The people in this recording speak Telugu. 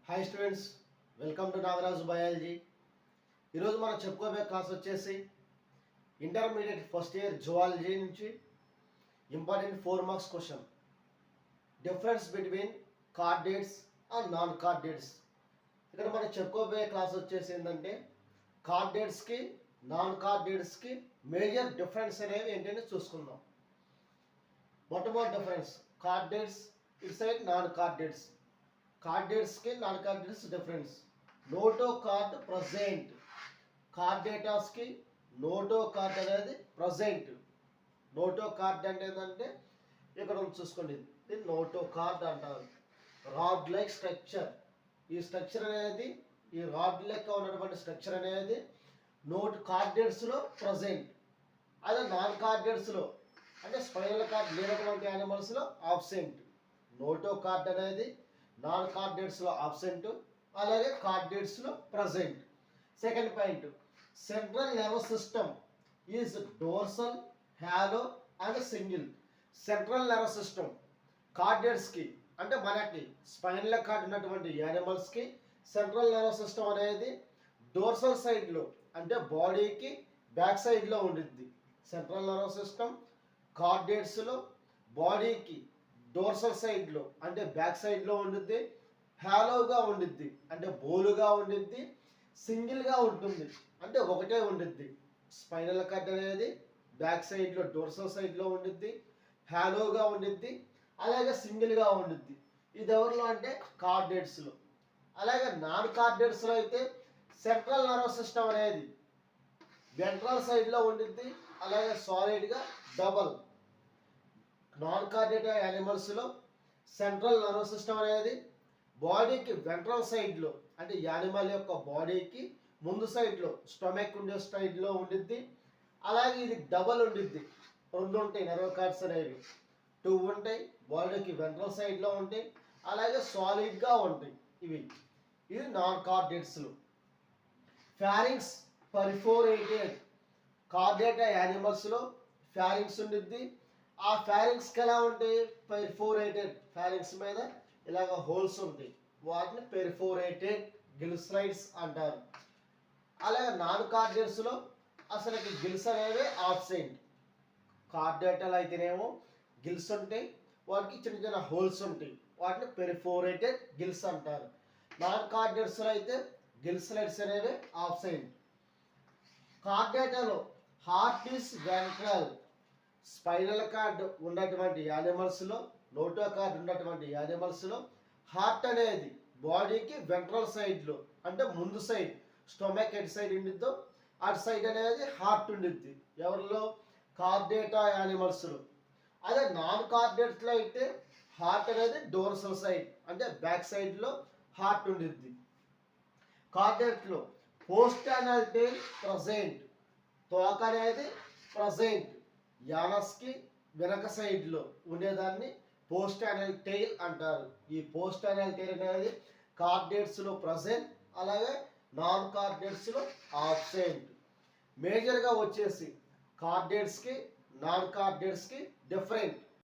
Hi students, welcome to Nagaraju biology. ఈరోజు మనం చెప్పుకోబోయే క్లాస్ వచ్చేసి ఇంటర్మీడియట్ ఫస్ట్ ఇయర్ జువాలజీ నుంచి important 4 marks question. Difference between chordates and non chordates. ఇక్కడ మనం చెప్పుకోబోయే క్లాస్ వచ్చేసి ఏంటంటే కార్డేట్స్కి నాన్ కార్డేట్స్కి మేజర్ డిఫరెన్స్ అనేవి ఏంటంటే చూసుకుందాం. మొట్టమొదటి difference chordates its side non chordates. కార్డేట్స్కి non chordates difference. Notochord present. కార్డేటాస్కి నోటో కార్డ్ అనేది ప్రజెంట్. నోటో కార్డ్ అంటే ఏంటంటే ఇక్కడ చూసుకోండి, ఇది నోటో కార్డ్ అంటారు. Rod like structure. ఈ స్ట్రక్చర్ అనేది ఈ రాడ్ లెక్క ఉన్నటువంటి స్ట్రక్చర్ అనేది నోట్ కార్డేట్స్లో ప్రజెంట్. అదే నాన్ కార్డేట్స్లో అంటే స్పైనల్ కార్డ్ లేనటువంటి యానిమల్స్లో ఆబ్సెంట్. నోటో కార్డ్ అనేది నాన్ కార్డేట్స్లో ఆబ్సెంట్, అలాగే కార్డేట్స్లో present. Second point, central nervous system is dorsal, hollow and single. Central nervous system కార్డేట్స్కి అంటే మనకి స్పైనల్ కార్డ్ ఉన్నటువంటి యానిమల్స్కి సెంట్రల్ నర్వస్ సిస్టమ్ అనేది డోర్సల్ సైడ్లో అంటే బాడీకి బ్యాక్ సైడ్లో ఉండిద్ది. సెంట్రల్ నర్వస్ సిస్టమ్ కార్డేట్స్లో బాడీకి డోర్సల్ సైడ్లో అంటే బ్యాక్ సైడ్లో ఉండిద్ది. హ్యాలోగా ఉండిద్ది అంటే బోలుగా ఉండిద్ది. సింగిల్గా ఉంటుంది అంటే ఒకటే ఉండిద్ది. స్పైనల్ కార్డ్ అనేది బ్యాక్ సైడ్లో డోర్సల్ సైడ్లో ఉండిద్ది, హ్యాలోగా ఉండిద్ది, అలాగే సింగిల్గా ఉండిద్ది. ఇది ఎవరిలో అంటే కార్డేట్స్లో. అలాగే నాన్ కార్డేట్స్లో అయితే సెంట్రల్ నర్వస్ సిస్టమ్ అనేది వెంట్రల్ సైడ్లో ఉండిద్ది, అలాగే సాలిడ్గా డబల్. నాన్ కార్డేట్ యానిమల్స్లో సెంట్రల్ నర్వస్ సిస్టమ్ అనేది బాడీకి వెంట్రల్ సైడ్లో అంటే యానిమల్ యొక్క బాడీకి ముందు సైడ్లో స్టొమక్ ఉండే సైడ్లో ఉండిద్ది. అలాగే ఇది డబల్ ఉండిద్ది. 2 ఉంటాయి నర్వ్ కార్డ్స్ అనేవి, 2 ఉంటాయి. బాడీకి వెంట్రల్ సైడ్లో ఉంటాయి, అలాగే సాలిడ్గా ఉంటాయి ఇవి. ఇది non కార్డేట్స్లో. Pharynx perforated. Caudate యానిమల్స్లో pharynx ఉండిద్ది. ఆ ఫ్యారింగ్స్కి ఎలా ఉంటాయి? పెర్ఫోరేటెడ్. ఫ్యారింగ్స్ మీద ఇలాగ హోల్స్ ఉంటాయి, వాటిని పెర్ఫోరేటెడ్ గిల్స్రైడ్స్ అంటారు. అలాగే నాన్ కార్డేట్స్లో అసలుకి గిల్స్ అనేవి ఆబ్సెంట్. కార్డేటల్ అయితేనేమో గిల్స్ ఉంటాయి, వాటికి చిన్న చిన్న హోల్స్ ఉంటాయి, వాటిని పెర్ఫోరేటెడ్ గిల్స్ అంటారు. నాన్ కార్డేట్స్లో అయితే గిల్స్రైడ్స్ అనేవి ఆబ్సెంట్. కార్డేటలో heart is ventral. Spinal cord ఉన్నటువంటి యానిమల్స్లో, నోటో కార్డ్ ఉన్నటువంటి యానిమల్స్లో హార్ట్ అనేది బాడీకి వెంట్రల్ సైడ్లో అంటే ముందు సైడ్ స్టొమక్ ఎటు సైడ్ ఉండిద్దో అటు సైడ్ అనేది హార్ట్ ఉండిద్ది. ఎవరిలో? కార్డేటా యానిమల్స్లో. అదే నాన్ కార్డేట్స్లో అయితే హార్ట్ అనేది డోర్సల్ సైడ్ అంటే బ్యాక్ సైడ్లో హార్ట్ ఉండిద్ది. కార్డేట్లో పోస్టర్నల్ టెయిల్ ప్రజెంట్. తోక అనేది ప్రజెంట్. యానస్కి వెనక సైడ్లో ఉండేదాన్ని పోస్టర్నల్ టెయిల్ అంటారు. ఈ పోస్టర్నల్ టెయిల్ అనేది కార్డేట్స్లో ప్రజెంట్, అలాగే నాన్ కార్డేట్స్లో ఆబ్సెంట్. మేజర్గా వచ్చేసి కార్డేట్స్కి నాన్ కార్డేట్స్కి డిఫరెంట్.